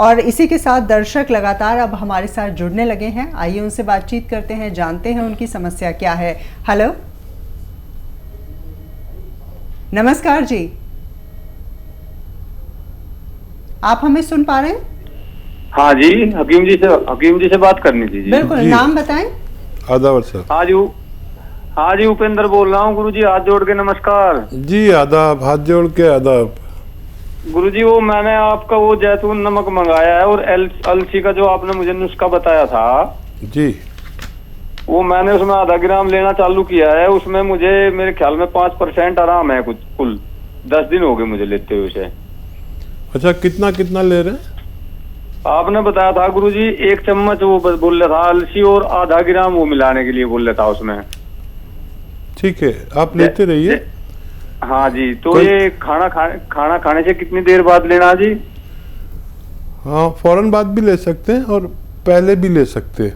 और इसी के साथ दर्शक लगातार अब हमारे साथ जुड़ने लगे हैं। आइए उनसे बातचीत करते हैं, जानते हैं उनकी समस्या क्या है। हेलो, नमस्कार जी, आप हमें सुन पा रहे हैं? हाँ जी, हकीम जी से बात करनी थी जी। बिल्कुल, नाम बताएं। आदाब सर। हाँ जी, उपेंद्र बोल रहा हूँ गुरु जी, हाथ जोड़ के नमस्कार जी। आदाब, हाथ जोड़ के आदाब। गुरु जी, वो मैंने आपका वो जैतून नमक मंगाया है और अलसी का जो आपने मुझे नुस्खा बताया था जी, वो मैंने उसमें आधा ग्राम लेना चालू किया है। उसमें मुझे मेरे ख्याल में 5% आराम है, कुछ कुल 10 दिन हो गए मुझे लेते हुए उसे। अच्छा, कितना कितना ले रहे हैं? आपने बताया था गुरु जी 1 चम्मच वो बोल रहा था अलसी और आधा ग्राम वो मिलाने के लिए बोल रहा था उसमें। ठीक है, आप लेते रहिए। हाँ जी, तो ये खाना खाने से कितनी देर बाद लेना जी? हाँ, फौरन बाद भी ले सकते हैं और पहले भी ले सकते हैं।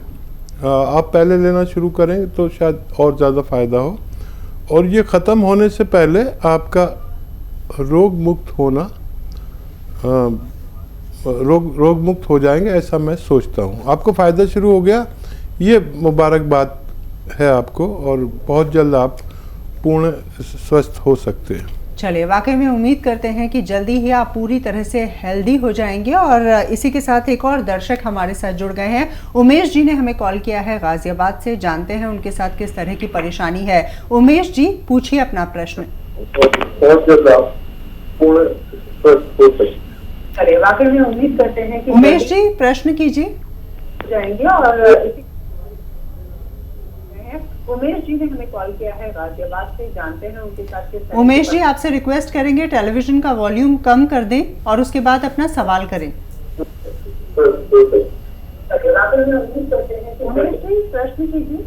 आप पहले लेना शुरू करें तो शायद और ज़्यादा फ़ायदा हो। और ये ख़त्म होने से पहले आपका रोग मुक्त होना, रोग मुक्त हो जाएंगे ऐसा मैं सोचता हूँ। आपको फ़ायदा शुरू हो गया, ये मुबारकबाद है आपको, और बहुत जल्द आप पूर्ण स्वस्थ हो सकते हैं। चलिए, वाकई में उम्मीद करते हैं कि जल्दी ही आप पूरी तरह से हेल्दी हो जाएंगे। और इसी के साथ एक और दर्शक हमारे साथ जुड़ गए हैं। उमेश जी ने हमें कॉल किया है गाजियाबाद से, जानते हैं उनके साथ किस तरह की परेशानी है। उमेश जी, पूछिए अपना प्रश्न। चलिए, वाकई में उम्मीद करते हैं कि उमेश जी प्रश्न कीजिए जाएंगे। और उमेश जी ने हमें कॉल किया है गाजियाबाद से, जानते हैं उनके साथ किस। उमेश जी, आपसे रिक्वेस्ट करेंगे टेलीविजन का वॉल्यूम कम कर दें और उसके बाद अपना सवाल करें। उमेश जी प्रश्न कीजिए।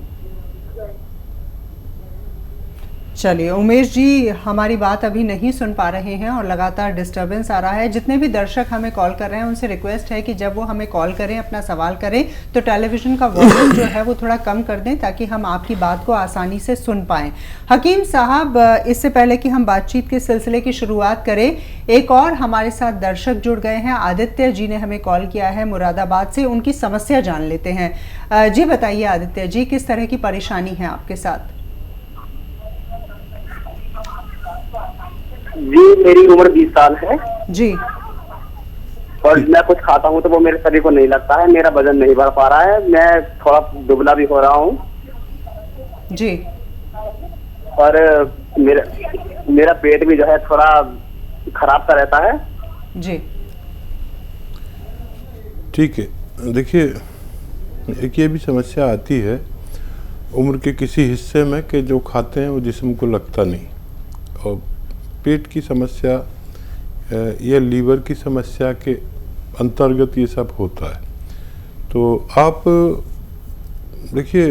चलिए, उमेश जी हमारी बात अभी नहीं सुन पा रहे हैं और लगातार डिस्टरबेंस आ रहा है। जितने भी दर्शक हमें कॉल कर रहे हैं उनसे रिक्वेस्ट है कि जब वो हमें कॉल करें, अपना सवाल करें, तो टेलीविज़न का वॉल्यूम जो है वो थोड़ा कम कर दें ताकि हम आपकी बात को आसानी से सुन पाएँ। हकीम साहब, इससे पहले कि हम बातचीत के सिलसिले की शुरुआत करें, एक और हमारे साथ दर्शक जुड़ गए हैं। आदित्य जी ने हमें कॉल किया है मुरादाबाद से, उनकी समस्या जान लेते हैं। जी बताइए आदित्य जी, किस तरह की परेशानी है आपके साथ? जी, मेरी उम्र 20 साल है जी। और मैं कुछ खाता हूँ तो वो मेरे शरीर को नहीं लगता है। मेरा वजन नहीं बढ़ पा रहा है, मैं थोड़ा दुबला भी हो रहा हूँ जी। और मेरा पेट भी जो है थोड़ा खराब सा रहता है जी। ठीक है, देखिए, एक ये भी समस्या आती है उम्र के किसी हिस्से में कि जो खाते हैं वो जिस्म को लगता नहीं, और पेट की समस्या या लीवर की समस्या के अंतर्गत ये सब होता है। तो आप देखिए,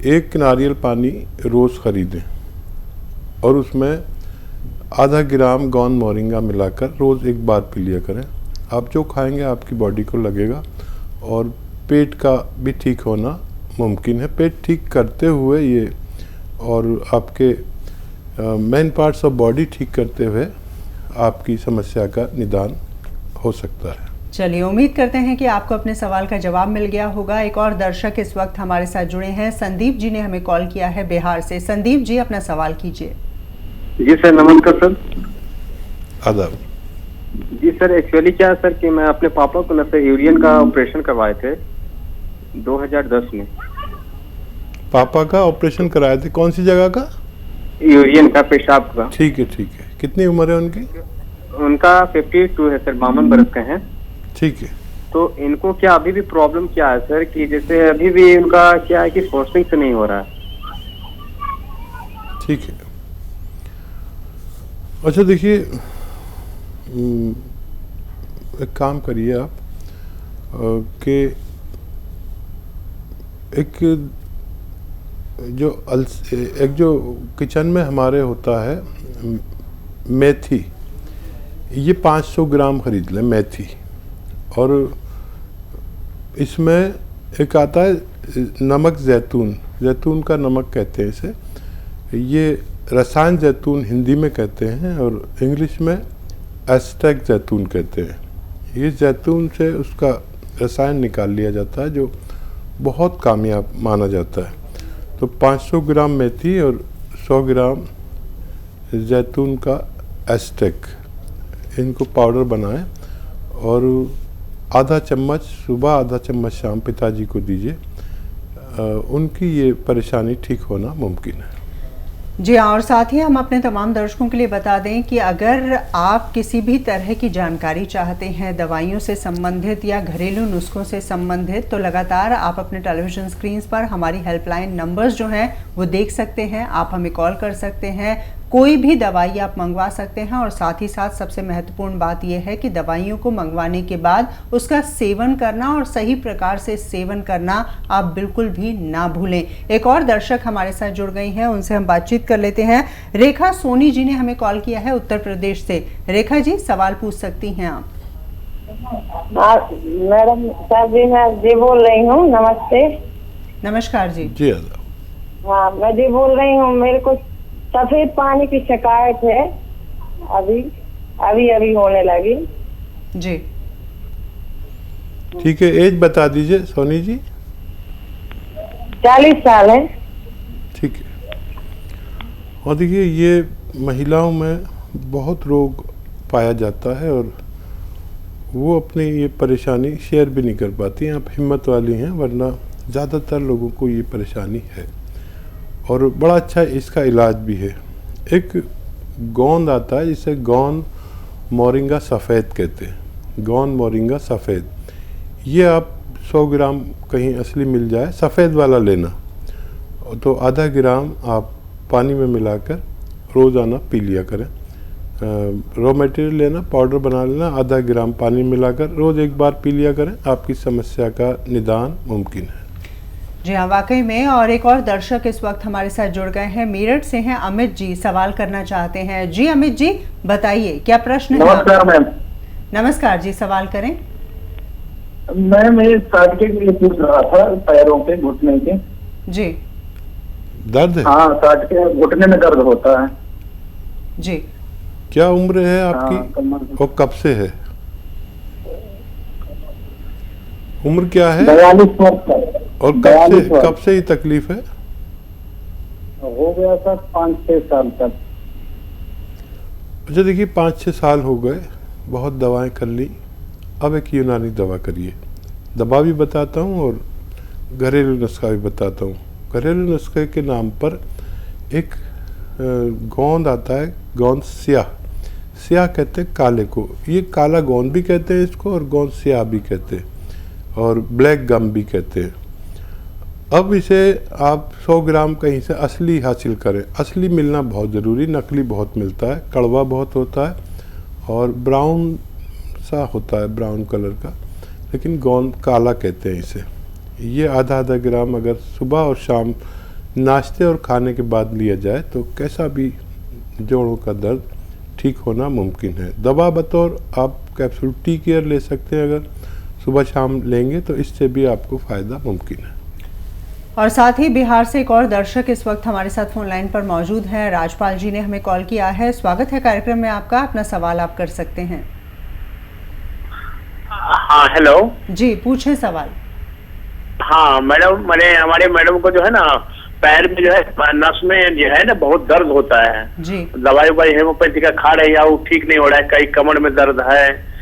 एक नारियल पानी रोज़ ख़रीदें और उसमें आधा ग्राम गौन मोरिंगा मिलाकर रोज़ एक बार पी लिया करें। आप जो खाएंगे आपकी बॉडी को लगेगा और पेट का भी ठीक होना मुमकिन है। पेट ठीक करते हुए ये और आपके मेन पार्ट्स ऑफ बॉडी ठीक करते हुए आपकी समस्या का निदान हो सकता है। चलिए, उम्मीद करते हैं कि आपको अपने सवाल का जवाब मिल गया होगा। एक और दर्शक इस वक्त हमारे साथ जुड़े हैं। संदीप जी ने हमें कॉल किया है बिहार से। संदीप जी, अपना सवाल कीजिए। जी सर, नमस्कार सर। आदाब। जी सर, एक्चुअली क्या है सर कि मैं अपने पापा को ना सर यूरियन का ऑपरेशन करवाए थे 2010 में। पापा का ऑपरेशन कराए थे? कौन सी जगह का? यूरियन का, पेशाब का। ठीक है, ठीक है। कितनी उम्र है उनकी? उनका 52 है सर, 52 बरस के हैं। ठीक है। तो इनको क्या अभी भी प्रॉब्लम क्या है सर कि जैसे अभी भी उनका क्या है कि फास्टिंग से नहीं हो रहा है। ठीक है। अच्छा देखिए, एक काम करिए आप कि एक जो किचन में हमारे होता है मेथी, ये 500 ग्राम खरीद लें मेथी। और इसमें एक आता है नमक जैतून, जैतून का नमक कहते हैं इसे। ये रसायन जैतून हिंदी में कहते हैं और इंग्लिश में एस्टेक जैतून कहते हैं। ये जैतून से उसका रसायन निकाल लिया जाता है जो बहुत कामयाब माना जाता है। तो 500 ग्राम मेथी और 100 ग्राम जैतून का एस्टेक, इनको पाउडर बनाएं और आधा चम्मच सुबह आधा चम्मच शाम पिताजी को दीजिए। उनकी ये परेशानी ठीक होना मुमकिन है। जी हाँ, और साथ ही हम अपने तमाम दर्शकों के लिए बता दें कि अगर आप किसी भी तरह की जानकारी चाहते हैं दवाइयों से संबंधित या घरेलू नुस्खों से संबंधित, तो लगातार आप अपने टेलीविज़न स्क्रीन पर हमारी हेल्पलाइन नंबर्स जो हैं वो देख सकते हैं। आप हमें कॉल कर सकते हैं, कोई भी दवाई आप मंगवा सकते हैं। और साथ ही साथ सबसे महत्वपूर्ण बात यह है कि दवाइयों को मंगवाने के बाद उसका सेवन करना और सही प्रकार से सेवन करना आप बिल्कुल भी ना भूलें। एक और दर्शक हमारे साथ जुड़ गई हैं, उनसे हम बातचीत कर लेते हैं। रेखा सोनी जी ने हमें कॉल किया है उत्तर प्रदेश से। रेखा जी, सवाल पूछ सकती हैं आप। मैडम सर जी, मैं जी बोल रही हूँ। नमस्ते। नमस्कार जी। जी आदाब। हाँ, मैं जी बोल रही हूँ। मेरे को सफेद पानी की शिकायत है, अभी होने लगी। जी ठीक है, एज बता दीजिए सोनी जी। 40 साल है। ठीक है। और देखिए, ये महिलाओं में बहुत रोग पाया जाता है और वो अपनी ये परेशानी शेयर भी नहीं कर पाती हैं। आप हिम्मत वाली हैं, वरना ज़्यादातर लोगों को ये परेशानी है और बड़ा अच्छा इसका इलाज भी है। एक गोंद आता है जिसे गोंद मोरिंगा सफ़ेद कहते हैं। गोंद मोरिंगा सफ़ेद, ये आप 100 ग्राम कहीं असली मिल जाए, सफ़ेद वाला लेना, तो आधा ग्राम आप पानी में मिलाकर रोज़ाना पी लिया करें। रॉ मटेरियल लेना, पाउडर बना लेना, आधा ग्राम पानी मिलाकर रोज़ एक बार पी लिया करें, आपकी समस्या का निदान मुमकिन है। जी हाँ, वाकई में। और एक और दर्शक इस वक्त हमारे साथ जुड़ गए हैं, मेरठ से हैं अमित जी, सवाल करना चाहते हैं। जी अमित जी, बताइए क्या प्रश्न है। नमस्कार मैम। नमस्कार जी, सवाल करें। मैम, ये साइड के लिए पूछ रहा था, पैरों के घुटने के। जी। दर्द है? हाँ, साइड के घुटने में दर्द होता है। जी। क्या उम्र है आपकी? हाँ, कमर। और कब से है? उम्र क्या है 42 वर्ष। और कब से ये तकलीफ है? हो गया था 5-6 साल तक। अच्छा देखिए, 5-6 साल हो गए, बहुत दवाएं कर ली, अब एक यूनानी दवा करिए। दवा भी बताता हूँ और घरेलू नुस्खा भी बताता हूँ। घरेलू नुस्खे के नाम पर एक गोंद आता है, गोंद स्याह। स्याह कहते हैं काले को, ये काला गोंद भी कहते हैं इसको, और गोंद स्याह भी कहते हैं, और ब्लैक गम भी कहते हैं। अब इसे आप 100 ग्राम कहीं से असली हासिल करें। असली मिलना बहुत ज़रूरी, नकली बहुत मिलता है, कड़वा बहुत होता है और ब्राउन सा होता है, ब्राउन कलर का, लेकिन गोंद काला कहते हैं इसे। ये आधा ग्राम अगर सुबह और शाम नाश्ते और खाने के बाद लिया जाए तो कैसा भी जोड़ों का दर्द ठीक होना मुमकिन है। दवा बतौर आप कैप्सूल टी केयर ले सकते हैं, अगर सुबह शाम लेंगे तो इससे भी आपको फ़ायदा मुमकिन है। और साथ ही बिहार से एक और दर्शक इस वक्त हमारे साथ फोन लाइन पर मौजूद हैं। राजपाल जी ने हमें कॉल किया है। स्वागत है कार्यक्रम में आपका, अपना सवाल आप कर सकते हैं। हाँ, हेलो जी, पूछें सवाल। हाँ मैडम, हमारे मैडम को जो है ना पैर में जो है नस में जो है ना बहुत दर्द होता है जी। दवाई हेमोपैथी का खा रहे हैं, वो ठीक नहीं हो रहा है। कहीं कमर में दर्द है,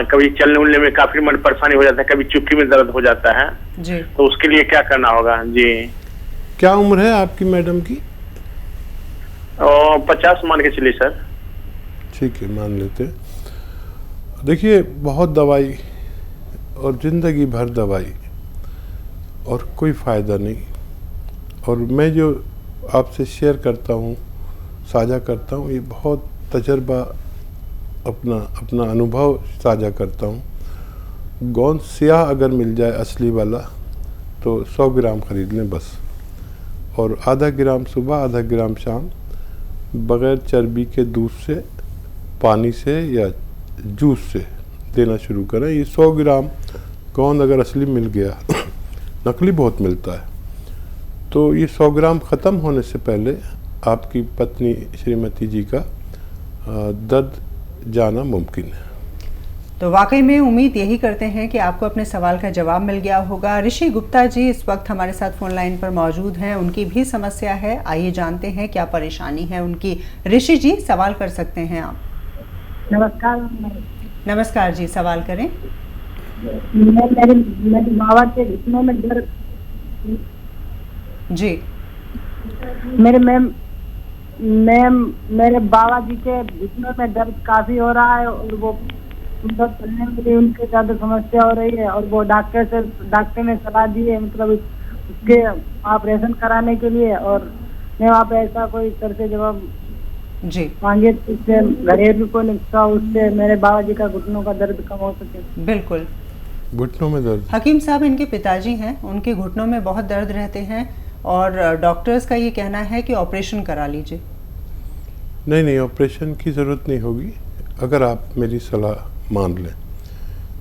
कभी चलने उलने में काफी मन परेशानी हो जाता है, कभी चुक्की में दर्द हो जाता है जी। तो उसके लिए क्या करना होगा जी? क्या उम्र है आपकी मैडम की? 50 मान के चलिए सर। ठीक है, मान लेते हैं। देखिए, बहुत दवाई और ज़िंदगी भर दवाई और कोई फ़ायदा नहीं। और मैं जो आपसे शेयर करता हूँ, साझा करता हूँ, ये बहुत तजर्बा, अपना अनुभव साझा करता हूँ। गोंद स्याह अगर मिल जाए असली वाला तो 100 ग्राम ख़रीद लें बस, और आधा ग्राम सुबह आधा ग्राम शाम बग़ैर चर्बी के दूध से, पानी से या जूस से देना शुरू करें। ये 100 ग्राम गोंद अगर असली मिल गया नकली बहुत मिलता है, तो ये 100 ग्राम ख़त्म होने से पहले आपकी पत्नी श्रीमती जी का दर्द जाना मुमकिन है। तो वाकई में उम्मीद यही करते हैं कि आपको अपने सवाल का जवाब मिल गया होगा। ऋषि गुप्ता जी इस वक्त हमारे साथ फोन लाइन पर मौजूद हैं, उनकी भी समस्या है। आइए जानते हैं क्या परेशानी है उनकी। ऋषि जी सवाल कर सकते हैं आप। नमस्कार। नमस्कार जी, सवाल करें। मेरे बाबा के घुटनों में दर्द जी। मेरे बाबा जी के घुटनों में दर्द काफी हो रहा है और वो उनको चलने के लिए उनके ज्यादा समस्या हो रही है और वो डॉक्टर ने सलाह दी है, मतलब उसके ऑपरेशन कराने के लिए। और मैं वहाँ पे ऐसा कोई सर से जवाब जी मांगे तो उससे घरेलू को नुस्खा उससे मेरे बाबा जी का घुटनों का दर्द कम हो सके। बिल्कुल। घुटनों में दर्द, हकीम साहब इनके पिताजी हैं, उनके घुटनों में बहुत दर्द रहते हैं और डॉक्टर्स का ये कहना है कि ऑपरेशन करा लीजिए। नहीं, ऑपरेशन की ज़रूरत नहीं होगी अगर आप मेरी सलाह मान लें।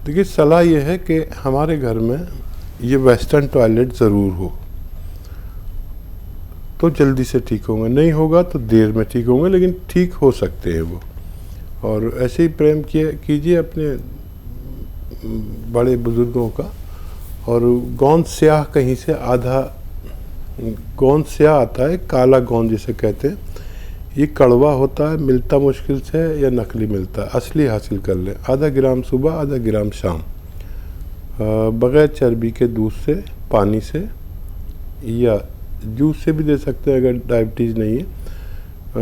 देखिए, सलाह ये है कि हमारे घर में ये वेस्टर्न टॉयलेट ज़रूर हो तो जल्दी से ठीक होंगे, नहीं होगा तो देर में ठीक होंगे, लेकिन ठीक हो सकते हैं वो। और ऐसे ही प्रेम कीजिए अपने बड़े बुजुर्गों का। और गोंद स्याह कहीं से आधा गोंद स्याह आता है, काला गोंद जिसे कहते हैं, ये कड़वा होता है, मिलता मुश्किल से या नकली मिलता है। असली हासिल कर लें, आधा ग्राम सुबह आधा ग्राम शाम, बग़ैर चर्बी के दूध से, पानी से या जूस से भी दे सकते हैं अगर डायबिटीज़ नहीं है,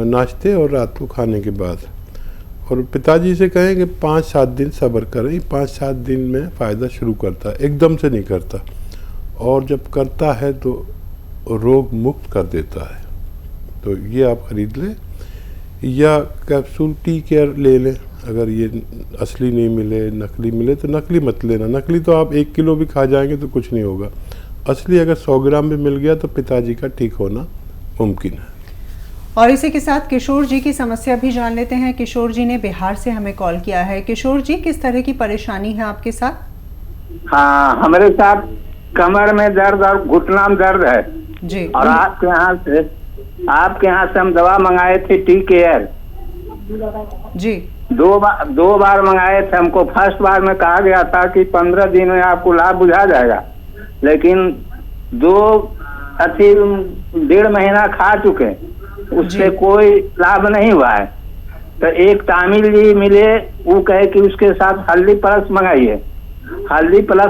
नाश्ते और रात को खाने के बाद। और पिताजी से कहें कि 5-7 दिन सब्र करें, 5-7 दिन में फ़ायदा शुरू करता है, एकदम से नहीं करता। और जब करता है तो रोग मुक्त कर देता है। तो ये आप ख़रीद लें या कैप्सूल टी केयर ले लें। अगर ये असली नहीं मिले, नकली मिले तो नकली मत लेना। नकली तो आप 1 किलो भी खा जाएंगे तो कुछ नहीं होगा। असली अगर 100 ग्राम भी मिल गया तो पिताजी का ठीक होना मुमकिन है। और इसी के साथ किशोर जी की समस्या भी जान लेते हैं। किशोर जी ने बिहार से हमें कॉल किया है। किशोर जी, किस तरह की परेशानी है आपके साथ? हाँ, हमारे साथ कमर में दर्द और घुटना में दर्द है जी। और आपके यहाँ से हम दवा मंगाए थे टी केयर जी। 2 बार मंगाए थे। हमको फर्स्ट बार में कहा गया था कि 15 दिन में आपको लाभ बुझा जाएगा, लेकिन 1.5 महीना खा चुके, उससे कोई लाभ नहीं हुआ है। तो एक तामिल जी मिले, वो कहे कि उसके साथ हल्दी प्लस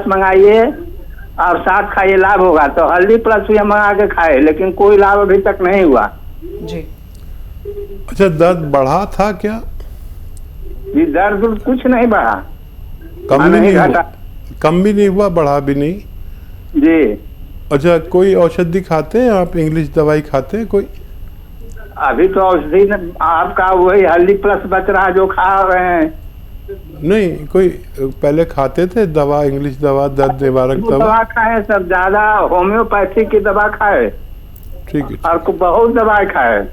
मंगाइए और साथ खाइए, लाभ होगा। तो हल्दी प्लस भी हम मंगा के खाए, लेकिन कोई लाभ अभी तक नहीं हुआ जी। अच्छा, दर्द बढ़ा था क्या? जी, दर्द कुछ नहीं बढ़ा, कम भी नहीं घटा। हुआ, कम भी नहीं हुआ, बढ़ा भी नहीं जी। अच्छा, कोई औषधि खाते हैं आप? इंग्लिश दवाई खाते हैं कोई? अभी तो औषधि आपका वही हल्दी प्लस बच रहा जो खा रहे हैं। नहीं, कोई पहले खाते थे दवा, इंग्लिश दवा, दर्द निवारक दवा खाए, सब ज्यादा होम्योपैथिक की दवा खाए, ठीक है। और बहुत दवाई खाए,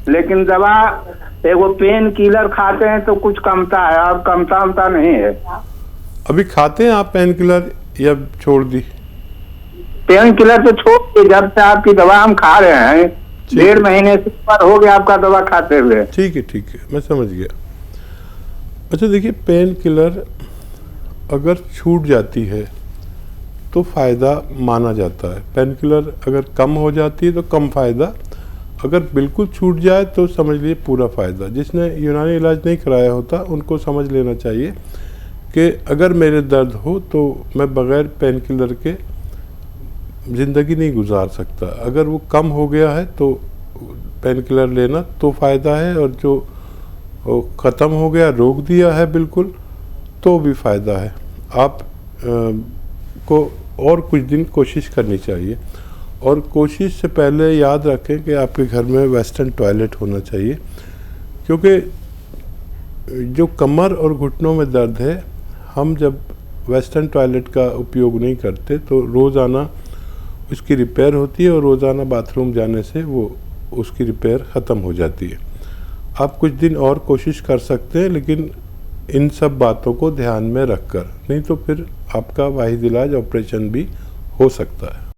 लेकिन दवा एगो पेन किलर खाते हैं तो कुछ कमता है और कमता नहीं है। अभी खाते हैं आप पेन किलर या छोड़ दी? पेन किलर तो छोड़ दी, जब से आपकी दवा हम खा रहे हैं, 1.5 महीने से ऊपर हो गया आपका दवा खाते हुए। ठीक है, मैं समझ गया। अच्छा देखिए, पेन किलर अगर छूट जाती है तो फ़ायदा माना जाता है। पेन किलर अगर कम हो जाती है तो कम फ़ायदा, अगर बिल्कुल छूट जाए तो समझ लिए पूरा फ़ायदा। जिसने यूनानी इलाज नहीं कराया होता उनको समझ लेना चाहिए कि अगर मेरे दर्द हो तो मैं बग़ैर पेन किलर के ज़िंदगी नहीं गुजार सकता। अगर वो कम हो गया है तो पेन किलर लेना तो फ़ायदा है, और जो ख़त्म हो गया, रोक दिया है बिल्कुल, तो भी फ़ायदा है। आप को और कुछ दिन कोशिश करनी चाहिए। और कोशिश से पहले याद रखें कि आपके घर में वेस्टर्न टॉयलेट होना चाहिए, क्योंकि जो कमर और घुटनों में दर्द है, हम जब वेस्टर्न टॉयलेट का उपयोग नहीं करते तो रोज़ाना उसकी रिपेयर होती है, और रोज़ाना बाथरूम जाने से वो उसकी रिपेयर ख़त्म हो जाती है। आप कुछ दिन और कोशिश कर सकते हैं, लेकिन इन सब बातों को ध्यान में रखकर, नहीं तो फिर आपका वाहिद इलाज ऑपरेशन भी हो सकता है।